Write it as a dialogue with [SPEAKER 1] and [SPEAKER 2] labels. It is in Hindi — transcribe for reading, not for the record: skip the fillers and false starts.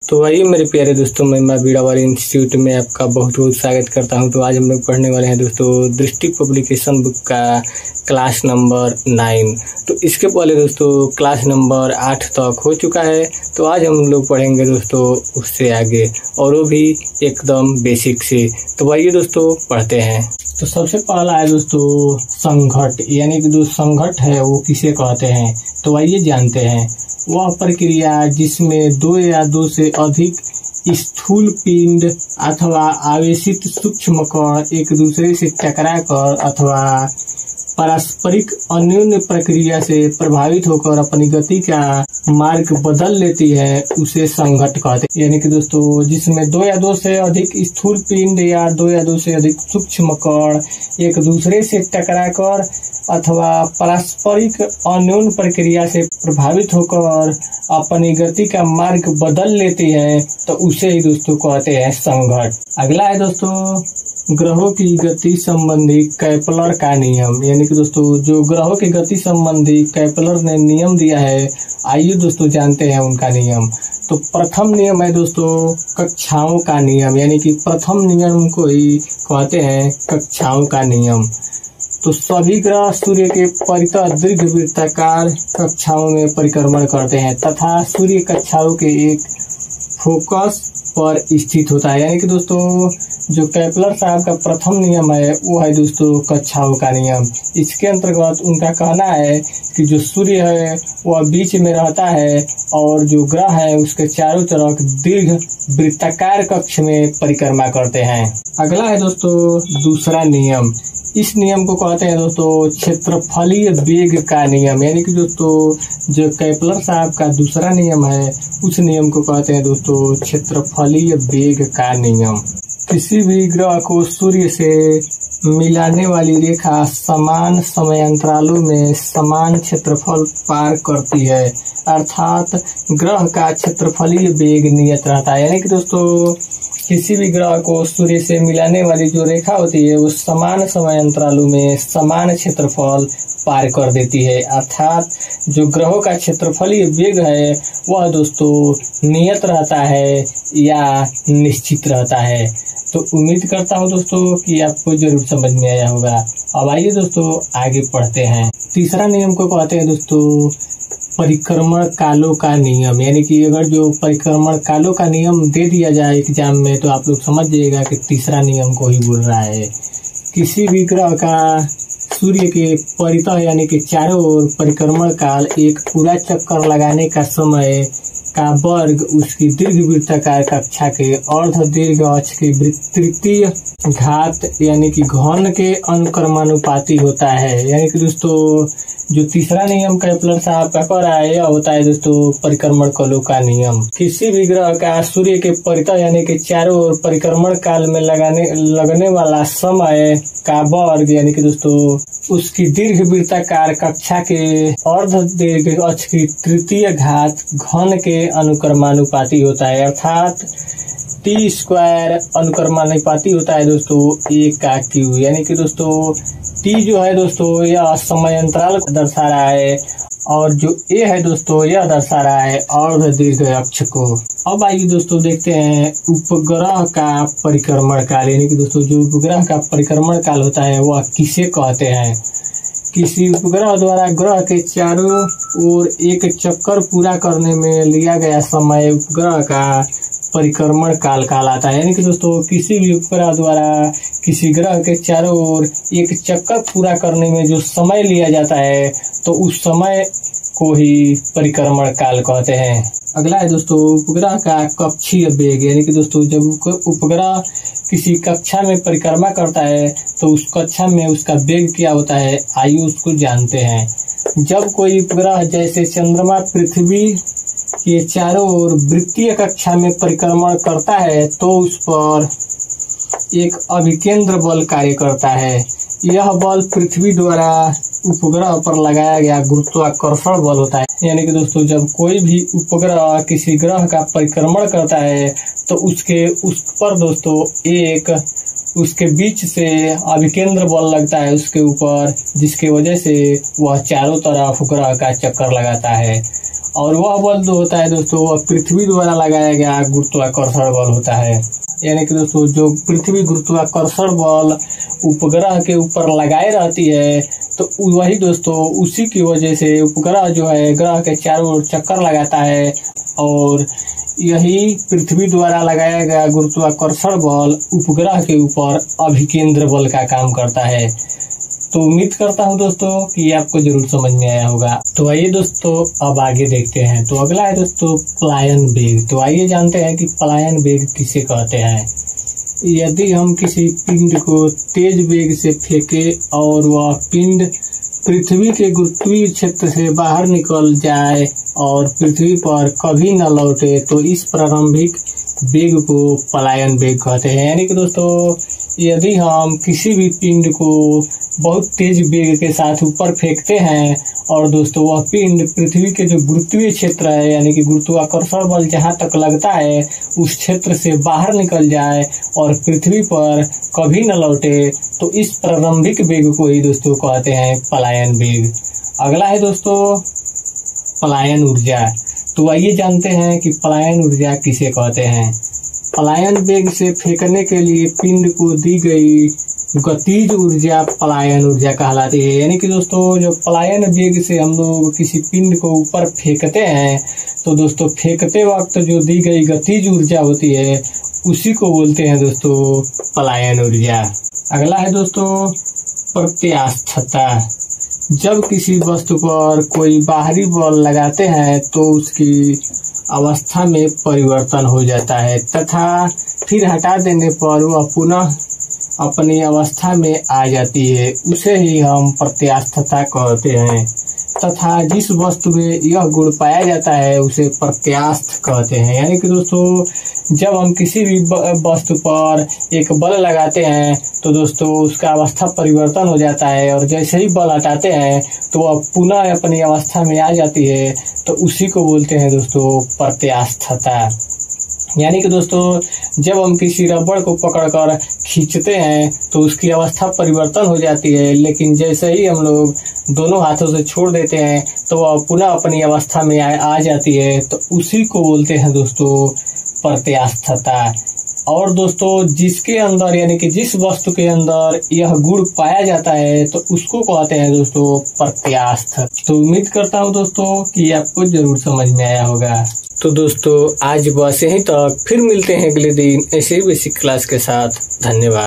[SPEAKER 1] तो वही मेरे प्यारे दोस्तों, मैं माँ बीड़ावाल इंस्टीट्यूट में आपका बहुत बहुत स्वागत करता हूं। तो आज हम लोग पढ़ने वाले हैं दोस्तों दृष्टि पब्लिकेशन बुक का क्लास नंबर 9। तो इसके पहले दोस्तों क्लास नंबर 8 तक हो चुका है। तो आज हम लोग पढ़ेंगे दोस्तों उससे आगे, और वो भी एकदम बेसिक से। तो वही दोस्तों पढ़ते हैं। तो सबसे पहला है दोस्तों संघट, यानी कि जो संघट है वो किसे कहते हैं। तो आइए जानते हैं। वह प्रक्रिया जिसमें दो या दो से अधिक स्थूल पिंड अथवा आवेशित सूक्ष्म कण एक दूसरे से टकराकर अथवा पारस्परिक अन्योन्य प्रक्रिया से प्रभावित होकर अपनी गति का मार्ग बदल लेती है, उसे संघट कहते हैं। यानी कि दोस्तों जिसमें दो या दो से अधिक स्थूल पिंड या दो या दो से अधिक सूक्ष्म कण एक दूसरे से टकराकर अथवा पारस्परिक अन्योन्य प्रक्रिया से प्रभावित होकर अपनी गति का मार्ग बदल लेती है, तो उसे ही दोस्तों कहते हैं संघट। अगला है दोस्तों ग्रहों की गति संबंधी केपलर का नियम। यानी कि दोस्तों जो ग्रहों की गति संबंधी केपलर ने नियम दिया है, आइए दोस्तों जानते हैं उनका नियम। तो प्रथम नियम है दोस्तों कक्षाओं का नियम, यानी कि प्रथम नियम को ही कहते हैं कक्षाओं का नियम। तो सभी ग्रह सूर्य के परितः दीर्घवृत्ताकार कक्षाओं में परिक्रमण करते हैं तथा सूर्य कक्षाओं के एक फोकस पर स्थित होता है। यानी कि दोस्तों जो केपलर साहब का प्रथम नियम है वो है दोस्तों कक्षाओं का नियम। इसके अंतर्गत उनका कहना है कि जो सूर्य है वह बीच में रहता है और जो ग्रह है उसके चारों तरफ दीर्घ वृत्ताकार कक्ष में परिक्रमा करते हैं। अगला है दोस्तों दूसरा नियम। इस नियम को कहते हैं दोस्तों क्षेत्रफलीय वेग का नियम। यानी कि दोस्तों जो केपलर साहब का दूसरा नियम है उस नियम को कहते हैं दोस्तों क्षेत्रफलीय वेग का नियम। किसी भी ग्रह को सूर्य से मिलाने वाली रेखा समान समयांतरालों में समान क्षेत्रफल पार करती है, अर्थात ग्रह का क्षेत्रफलीय वेग नियत रहता है। यानी कि दोस्तों किसी भी ग्रह को सूर्य से मिलाने वाली जो रेखा होती है वो समान समयांतरालों में समान क्षेत्रफल पार कर देती है, अर्थात जो ग्रहों का क्षेत्रफलीय वेग है वह दोस्तों नियत रहता है या निश्चित रहता है। तो उम्मीद करता हूँ दोस्तों कि आपको जरूर समझ में आया होगा। अब आइए दोस्तों आगे पढ़ते हैं। तीसरा नियम को कहते हैं दोस्तों परिक्रमण कालों का नियम। यानी कि अगर जो परिक्रमण कालों का नियम दे दिया जाए एग्जाम में तो आप लोग समझ जाइएगा कि तीसरा नियम को ही बोल रहा है। किसी भी ग्रह का सूर्य के परितः यानी कि चारों ओर परिक्रमण काल एक पूरा चक्कर लगाने का समय का वर्ग उसकी दीर्घवृत्ताकार कक्षा के अर्ध दीर्घ अक्ष के तृतीय घात यानी कि घन के अनुक्रमानुपाती होता है। यानी कि दोस्तों जो तीसरा नियम केपलर साहब का कह रहा है यह होता है दोस्तों परिक्रमण कालों का नियम। किसी भी ग्रह का सूर्य के परितः यानी कि चारों ओर परिक्रमण काल में लगने वाला समय का वर्ग यानी कि दोस्तों उसकी दीर्घवृत्ताकार कक्षा के अर्ध दीर्घ अक्ष की तृतीय घात घन के अनुक्रमानुपाती होता है, अर्थात टी स्क्वायर अनुक्रमानुपाती होता है दोस्तों ए का क्यू। यानी कि दोस्तों टी जो है दोस्तों यह समय अंतराल को दर्शा रहा है और जो ए है दोस्तों यह दर्शा रहा है अर्ध दीर्घ अक्ष को। अब आइए दोस्तों देखते हैं उपग्रह का परिक्रमण काल। यानी कि दोस्तों जो उपग्रह का परिक्रमण काल होता है वह किसे कहते हैं। किसी उपग्रह द्वारा ग्रह के चारों ओर एक चक्कर पूरा करने में लिया गया समय उपग्रह का परिक्रमण काल कहलाता है। यानी कि दोस्तों किसी भी उपग्रह द्वारा किसी ग्रह के चारों ओर एक चक्कर पूरा करने में जो समय लिया जाता है तो उस समय को ही परिक्रमण काल कहते हैं। अगला है दोस्तों उपग्रह का कक्षीय वेग। यानी कि दोस्तों जब उपग्रह किसी कक्षा में परिक्रमा करता है तो उस कक्षा में उसका वेग क्या होता है, आइए उसको जानते हैं। जब कोई उपग्रह जैसे चंद्रमा पृथ्वी के चारों ओर वृत्तीय कक्षा में परिक्रमण करता है तो उस पर एक अभिकेंद्र बल कार्य करता है। यह बल पृथ्वी द्वारा उपग्रह पर लगाया गया गुरुत्वाकर्षण बल होता है। यानी कि दोस्तों जब कोई भी उपग्रह किसी ग्रह का परिक्रमण करता है तो उस पर दोस्तों एक उसके बीच से अभिकेंद्र बल लगता है उसके ऊपर, जिसकी वजह से वह चारों तरफ ग्रह का चक्कर लगाता है। और वह बल जो होता है दोस्तों वह पृथ्वी द्वारा लगाया गया गुरुत्वाकर्षण बल होता है। यानी कि दोस्तों जो पृथ्वी गुरुत्वाकर्षण बल उपग्रह के ऊपर लगाए रहती है तो वही दोस्तों उसी की वजह से उपग्रह जो है ग्रह के चारों ओर चक्कर लगाता है और यही पृथ्वी द्वारा लगाया गया गुरुत्वाकर्षण बल उपग्रह के ऊपर अभिकेंद्र बल का काम करता है। तो उम्मीद करता हूं दोस्तों कि आपको जरूर समझ में आया होगा। तो आइए दोस्तों अब आगे देखते हैं। तो अगला है दोस्तों पलायन वेग। तो आइए जानते हैं कि पलायन वेग किसे कहते हैं। यदि हम किसी पिंड को तेज वेग से फेंके और वह पिंड पृथ्वी के गुरुत्वीय क्षेत्र से बाहर निकल जाए और पृथ्वी पर कभी न लौटे तो इस प्रारंभिक वेग को पलायन वेग कहते हैं। यानी कि दोस्तों यदि हम किसी भी पिंड को बहुत तेज वेग के साथ ऊपर फेंकते हैं और दोस्तों वह पिंड पृथ्वी के जो गुरुत्वीय क्षेत्र है यानी कि गुरुत्वाकर्षण बल जहां तक लगता है उस क्षेत्र से बाहर निकल जाए और पृथ्वी पर कभी न लौटे तो इस प्रारंभिक वेग को ही दोस्तों कहते हैं पलायन वेग। अगला है दोस्तों पलायन ऊर्जा। तो आइए जानते हैं कि पलायन ऊर्जा किसे कहते हैं। पलायन वेग से फेंकने के लिए पिंड को दी गई गतिज ऊर्जा पलायन ऊर्जा कहलाती है। यानी कि दोस्तों जो पलायन वेग से हम लोग किसी पिंड को ऊपर फेंकते हैं तो दोस्तों फेंकते वक्त जो दी गई गतिज ऊर्जा होती है उसी को बोलते हैं दोस्तों पलायन ऊर्जा। अगला है दोस्तों प्रत्यास्थता। जब किसी वस्तु पर कोई बाहरी बल लगाते हैं तो उसकी अवस्था में परिवर्तन हो जाता है तथा फिर हटा देने पर वह पुनः अपनी अवस्था में आ जाती है, उसे ही हम प्रत्यास्थता कहते हैं। तथा जिस वस्तु में यह गुण पाया जाता है उसे प्रत्यास्थ कहते हैं। यानी कि दोस्तों जब हम किसी भी वस्तु पर एक बल लगाते हैं तो दोस्तों उसका अवस्था परिवर्तन हो जाता है और जैसे ही बल हटाते हैं तो वह पुनः अपनी अवस्था में आ जाती है, तो उसी को बोलते हैं दोस्तों प्रत्यास्थता। यानी कि दोस्तों जब हम किसी रबड़ को पकड़कर खींचते हैं तो उसकी अवस्था परिवर्तन हो जाती है, लेकिन जैसे ही हम लोग दोनों हाथों से छोड़ देते हैं तो वह पुनः अपनी अवस्था में आ जाती है, तो उसी को बोलते हैं दोस्तों प्रत्यास्थता। और दोस्तों जिसके अंदर यानी कि जिस वस्तु के अंदर यह गुण पाया जाता है तो उसको कहते हैं दोस्तों प्रत्यास्थ। तो उम्मीद करता हूँ दोस्तों कि आपको जरूर समझ में आया होगा। तो दोस्तों आज बस यहीं तक, फिर मिलते हैं अगले दिन ऐसे ही बेसिक क्लास के साथ। धन्यवाद।